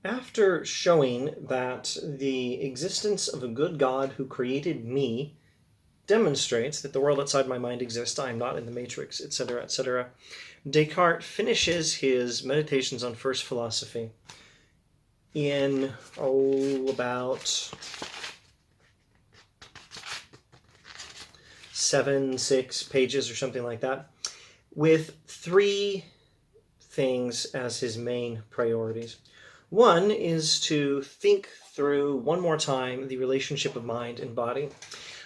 After showing that the existence of a good God who created me demonstrates that the world outside my mind exists, I am not in the matrix, etc., Descartes finishes his Meditations on First Philosophy in, about 6 pages or something like that, with 3 things as his main priorities. One is to think through one more time the relationship of mind and body.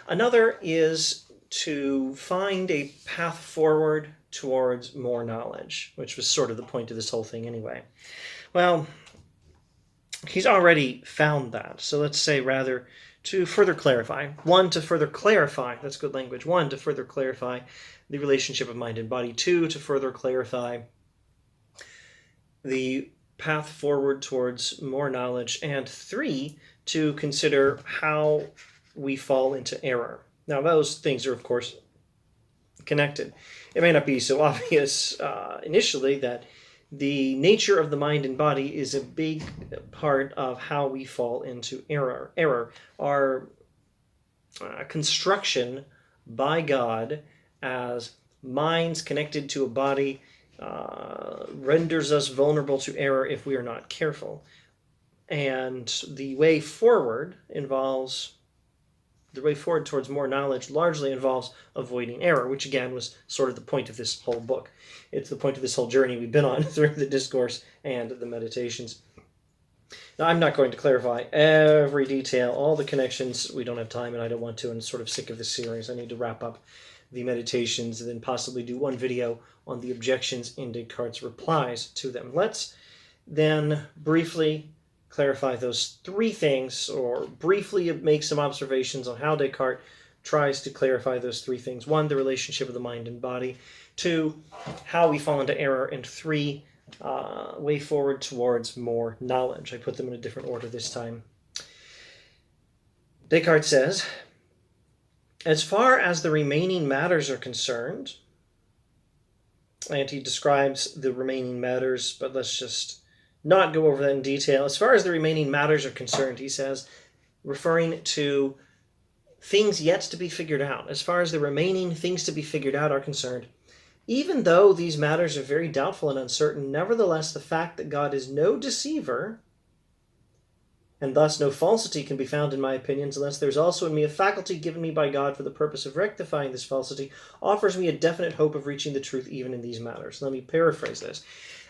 Another is to find a path forward towards more knowledge, which was sort of the point of this whole thing anyway. Well, he's already found that. So let's say rather to further clarify. One, to further clarify, that's good language. One, to further clarify the relationship of mind and body. Two, to further clarify the path forward towards more knowledge. And 3, to consider how we fall into error. Now, those things are, of course, connected. It may not be so obvious initially that the nature of the mind and body is a big part of how we fall into error. Our construction by God as minds connected to a body renders us vulnerable to error if we are not careful. And the way forward towards more knowledge largely involves avoiding error, which again was sort of the point of this whole book. It's the point of this whole journey we've been on through the Discourse and the Meditations. Now, I'm not going to clarify every detail, all the connections. We don't have time, and I don't want to. I'm sort of sick of this series. I need to wrap up the Meditations and then possibly do one video on the objections in Descartes' replies to them. Let's then briefly clarify those 3 things, or briefly make some observations on how Descartes tries to clarify those 3 things. 1, the relationship of the mind and body. 2, how we fall into error. And 3, way forward towards more knowledge. I put them in a different order this time. Descartes says, as far as the remaining matters are concerned, and he describes the remaining matters, but let's just not go over that in detail. As far as the remaining matters are concerned, he says, referring to things yet to be figured out, as far as the remaining things to be figured out are concerned, even though these matters are very doubtful and uncertain, nevertheless, the fact that God is no deceiver, and thus no falsity can be found in my opinions, unless there's also in me a faculty given me by God for the purpose of rectifying this falsity, offers me a definite hope of reaching the truth even in these matters. Let me paraphrase this.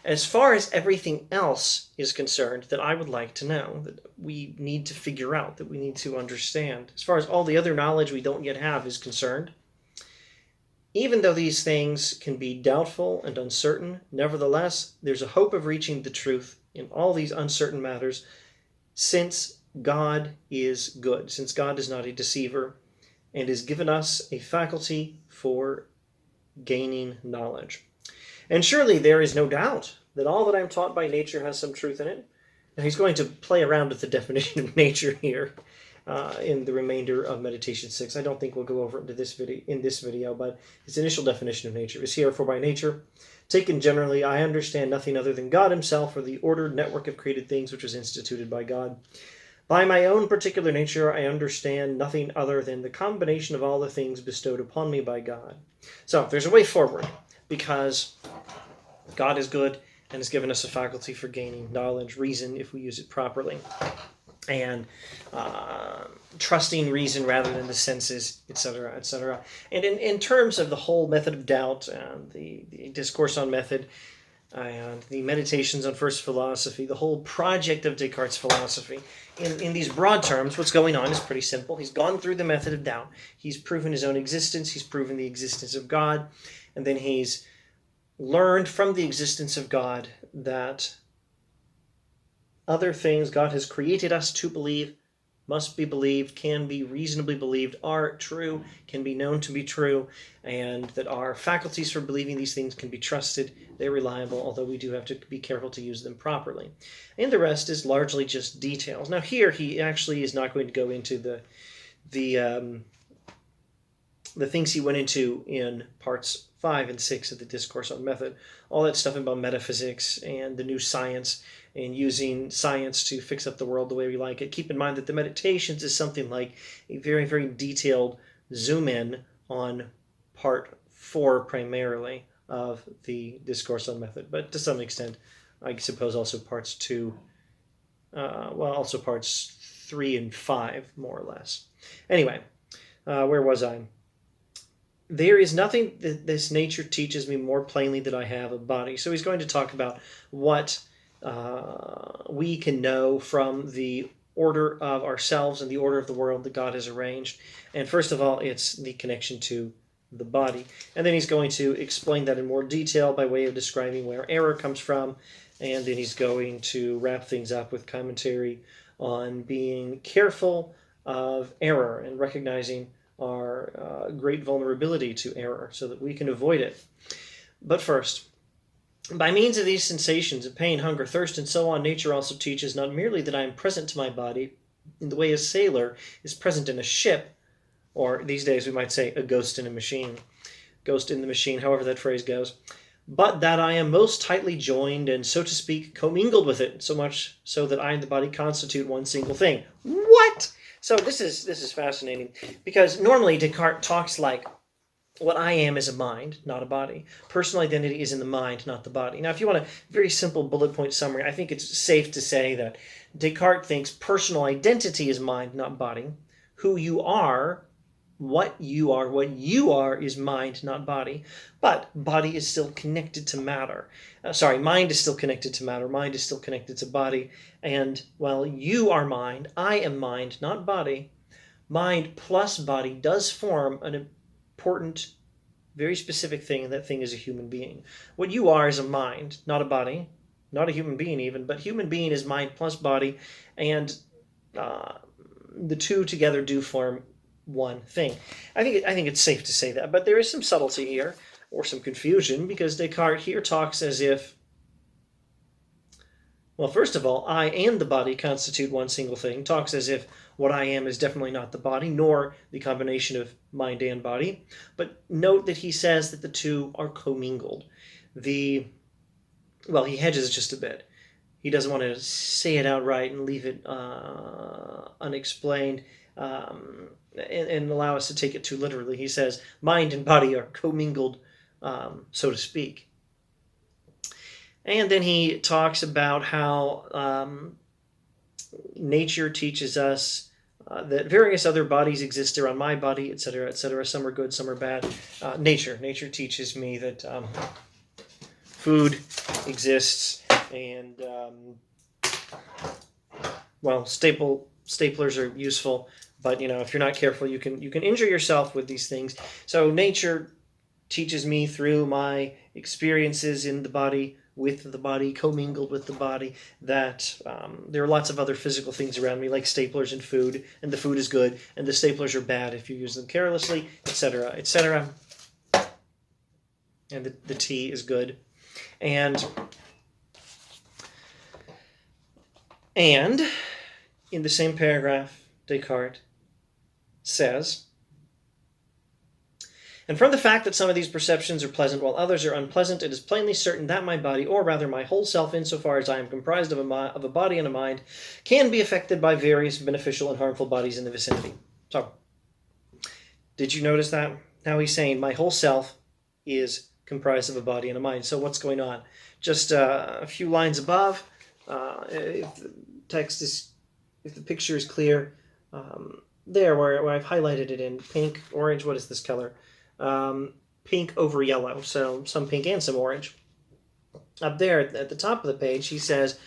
As far as everything else is concerned that I would like to know, that we need to figure out, that we need to understand, as far as all the other knowledge we don't yet have is concerned, even though these things can be doubtful and uncertain, nevertheless, there's a hope of reaching the truth in all these uncertain matters, since God is good, since God is not a deceiver, and has given us a faculty for gaining knowledge. And surely there is no doubt that all that I'm taught by nature has some truth in it. Now he's going to play around with the definition of nature here in the remainder of Meditation 6. I don't think we'll go over it in this video, but his initial definition of nature is here. For by nature, taken generally, I understand nothing other than God himself, or the ordered network of created things which was instituted by God. By my own particular nature, I understand nothing other than the combination of all the things bestowed upon me by God. So there's a way forward, because God is good and has given us a faculty for gaining knowledge, reason, if we use it properly, and trusting reason rather than the senses, etc., etc. And in terms of the whole method of doubt, and the Discourse on Method, and the Meditations on First Philosophy, the whole project of Descartes' philosophy, in these broad terms, what's going on is pretty simple. He's gone through the method of doubt. He's proven his own existence. He's proven the existence of God. And then he's learned from the existence of God that other things God has created us to believe, must be believed, can be reasonably believed, are true, can be known to be true, and that our faculties for believing these things can be trusted, they're reliable, although we do have to be careful to use them properly. And the rest is largely just details. Now here he actually is not going to go into the things he went into in parts 5 and 6 of the Discourse on Method. All that stuff about metaphysics and the new science and using science to fix up the world the way we like it. Keep in mind that the Meditations is something like a very, very detailed zoom in on part 4 primarily of the Discourse on Method, but to some extent, I suppose also parts 2, also parts 3 and 5, more or less. Anyway, where was I? There is nothing that this nature teaches me more plainly than I have a body. So he's going to talk about what we can know from the order of ourselves and the order of the world that God has arranged. And first of all, it's the connection to the body. And then he's going to explain that in more detail by way of describing where error comes from. And then he's going to wrap things up with commentary on being careful of error and recognizing our great vulnerability to error so that we can avoid it. But first, by means of these sensations of pain, hunger, thirst, and so on, nature also teaches not merely that I am present to my body in the way a sailor is present in a ship, or these days we might say a ghost in a machine, ghost in the machine, however that phrase goes, but that I am most tightly joined and, so to speak, commingled with it, so much so that I and the body constitute one single thing. What? So this is fascinating, because normally Descartes talks like, what I am is a mind, not a body. Personal identity is in the mind, not the body. Now, if you want a very simple bullet point summary, I think it's safe to say that Descartes thinks personal identity is mind, not body. Who you are, what you are is mind, not body. But body is still connected to matter. Mind is still connected to matter. Mind is still connected to body. And while you are mind, I am mind, not body. Mind plus body does form an important, very specific thing, and that thing is a human being. What you are is a mind, not a body, not a human being even, but human being is mind plus body, and the two together do form one thing. I think it's safe to say that, but there is some subtlety here, or some confusion, because Descartes here talks as if, well, first of all, I and the body constitute one single thing, talks as if what I am is definitely not the body, nor the combination of mind and body. But note that he says that the two are commingled. He hedges it just a bit. He doesn't want to say it outright and leave it unexplained and allow us to take it too literally. He says mind and body are commingled, so to speak. And then he talks about how nature teaches us that various other bodies exist around my body, etc., etc. Some are good, some are bad. Nature teaches me that food exists, and staplers are useful. But if you're not careful, you can injure yourself with these things. So nature teaches me through my experiences in the body, with the body, commingled with the body, that there are lots of other physical things around me, like staplers and food, and the food is good, and the staplers are bad if you use them carelessly, etc., etc. And the tea is good. And in the same paragraph, Descartes says, and from the fact that some of these perceptions are pleasant while others are unpleasant, it is plainly certain that my body, or rather my whole self, insofar as I am comprised of a body and a mind, can be affected by various beneficial and harmful bodies in the vicinity. So, did you notice that? Now he's saying my whole self is comprised of a body and a mind. So what's going on? Just a few lines above, if the picture is clear, there where I've highlighted it in pink, orange, what is this color? Pink over yellow, so some pink and some orange. Up there at the top of the page, he says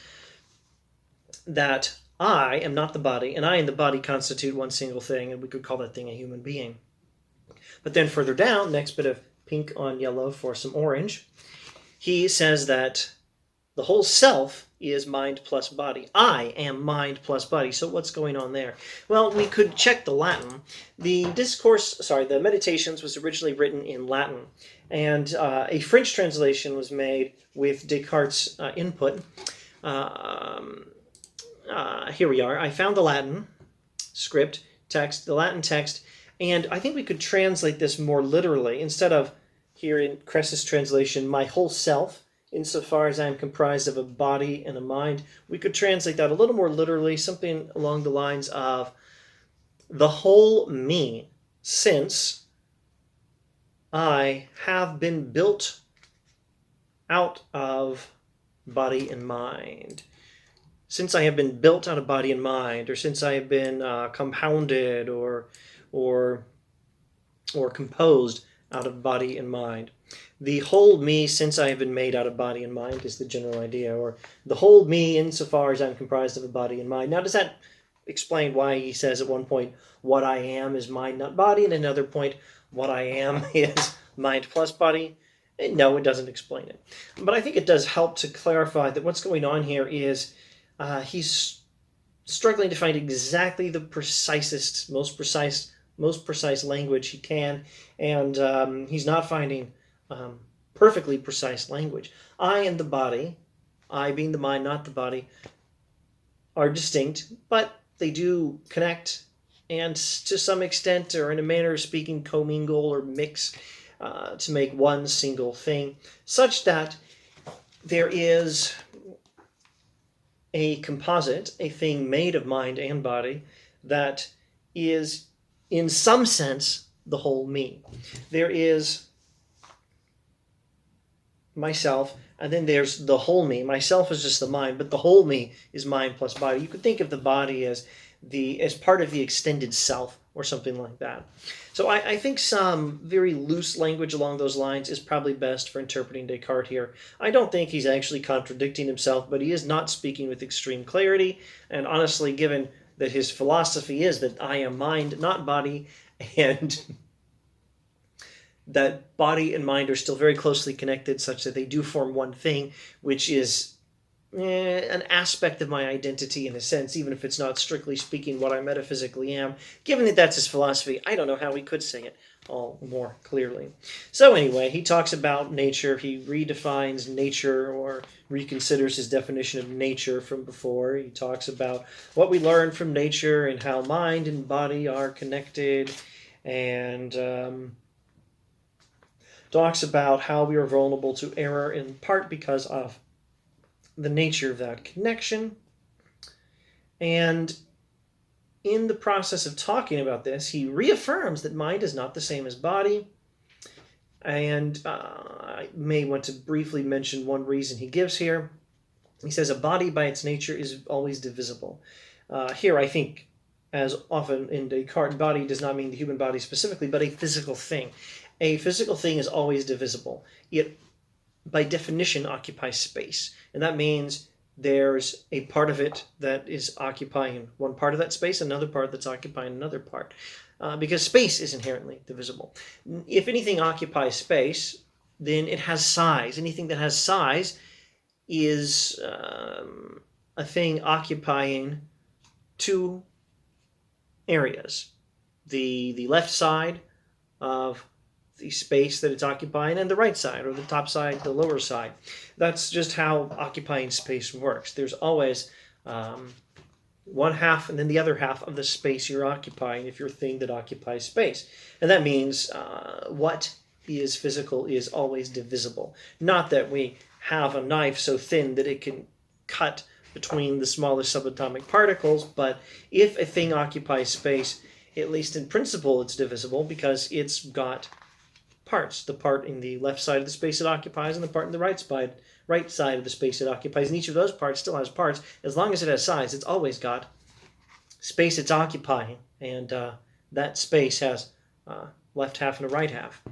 that I am not the body, and I and the body constitute one single thing, and we could call that thing a human being. But then further down, next bit of pink on yellow for some orange, he says that the whole self is mind plus body. I am mind plus body. So what's going on there? Well, we could check the Latin. The Meditations was originally written in Latin, and a French translation was made with Descartes' input. Here we are. I found the Latin the Latin text, and I think we could translate this more literally. Instead of here in Cress's translation, my whole self, insofar as I am comprised of a body and a mind. We could translate that a little more literally, something along the lines of the whole me, since I have been built out of body and mind. Since I have been built out of body and mind, or since I have been compounded or composed out of body and mind. The whole me, since I have been made out of body and mind, is the general idea, or the whole me insofar as I'm comprised of a body and mind. Now, does that explain why he says at one point, what I am is mind, not body, and another point, what I am is mind plus body? No, it doesn't explain it. But I think it does help to clarify that what's going on here is he's struggling to find exactly the precisest, most precise language he can, and he's not finding perfectly precise language. I and the body, I being the mind, not the body, are distinct, but they do connect and to some extent, or in a manner of speaking, commingle or mix to make one single thing, such that there is a composite, a thing made of mind and body, that is, in some sense, the whole me. There is myself, and then there's the whole me. Myself is just the mind, but the whole me is mind plus body. You could think of the body as part of the extended self, or something like that. So I think some very loose language along those lines is probably best for interpreting Descartes here. I don't think he's actually contradicting himself, but he is not speaking with extreme clarity, and honestly, given that his philosophy is that I am mind, not body, and that body and mind are still very closely connected, such that they do form one thing, which is an aspect of my identity in a sense, even if it's not strictly speaking what I metaphysically am. Given that that's his philosophy, I don't know how we could say it all more clearly. So anyway, he talks about nature. He redefines nature, or reconsiders his definition of nature from before. He talks about what we learn from nature and how mind and body are connected, and talks about how we are vulnerable to error in part because of the nature of that connection. And in the process of talking about this, he reaffirms that mind is not the same as body. And I may want to briefly mention one reason he gives here. He says a body by its nature is always divisible. Here, I think, as often in Descartes, body does not mean the human body specifically, but a physical thing. A physical thing is always divisible. It, by definition, occupies space. And that means there's a part of it that is occupying one part of that space, another part that's occupying another part. Because space is inherently divisible. If anything occupies space, then it has size. Anything that has size is a thing occupying two areas. The left side of the space that it's occupying, and the right side, or the top side, the lower side. That's just how occupying space works. There's always one half and then the other half of the space you're occupying if you're a thing that occupies space. And that means what is physical is always divisible. Not that we have a knife so thin that it can cut between the smallest subatomic particles, but if a thing occupies space, at least in principle, it's divisible because it's got parts. The part in the left side of the space it occupies and the part in the right side of the space it occupies. And each of those parts still has parts. As long as it has size, it's always got space it's occupying. And that space has left half and a right half.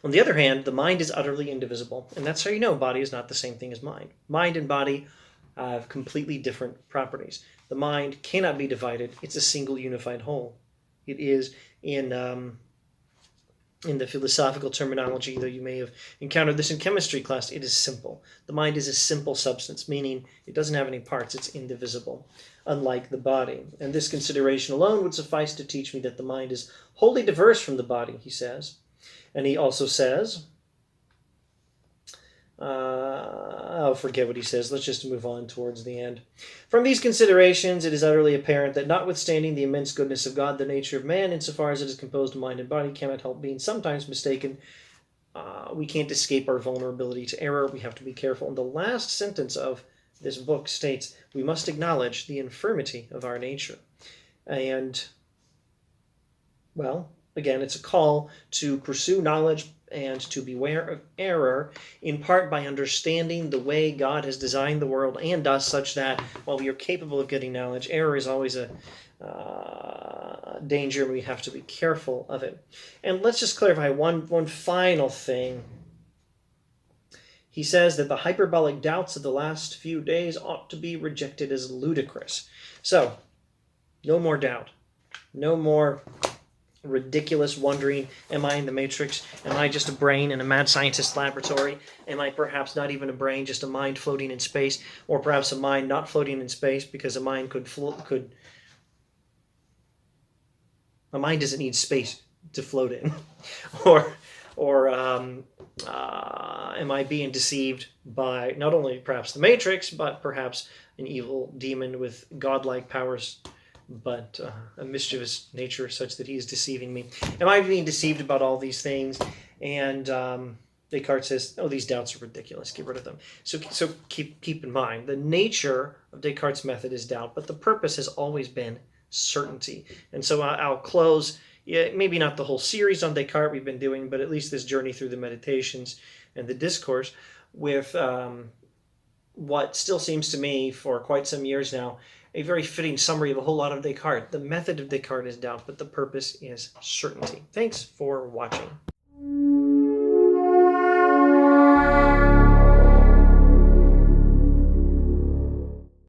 On the other hand, the mind is utterly indivisible. And that's how you know body is not the same thing as mind. Mind and body have completely different properties. The mind cannot be divided. It's a single unified whole. It is in the philosophical terminology, though you may have encountered this in chemistry class, it is simple. The mind is a simple substance, meaning it doesn't have any parts, it's indivisible, unlike the body. And this consideration alone would suffice to teach me that the mind is wholly diverse from the body, he says. And he also says, I'll forget what he says. Let's just move on towards the end. From these considerations, it is utterly apparent that notwithstanding the immense goodness of God, the nature of man, insofar as it is composed of mind and body, cannot help being sometimes mistaken we can't escape our vulnerability to error. We have to be careful. And the last sentence of this book states, we must acknowledge the infirmity of our nature. And, well, again, it's a call to pursue knowledge and to beware of error, in part by understanding the way God has designed the world and us, such that while we are capable of getting knowledge, error is always a danger, and we have to be careful of it. And let's just clarify one final thing. He says that the hyperbolic doubts of the last few days ought to be rejected as ludicrous. So, no more doubt. No more ridiculous wondering, am I in the Matrix? Am I just a brain in a mad scientist laboratory? Am I perhaps not even a brain, just a mind floating in space? Or perhaps a mind not floating in space because a mind a mind doesn't need space to float in. or am I being deceived by not only perhaps the Matrix, but perhaps an evil demon with godlike powers, but a mischievous nature such that he is deceiving me? Am I being deceived about all these things? And Descartes says, oh, these doubts are ridiculous. Get rid of them. So keep in mind, the nature of Descartes' method is doubt, but the purpose has always been certainty. And so I'll close, maybe not the whole series on Descartes we've been doing, but at least this journey through the Meditations and the Discourse with what still seems to me for quite some years now a very fitting summary of a whole lot of Descartes. The method of Descartes is doubt, but the purpose is certainty. Thanks for watching.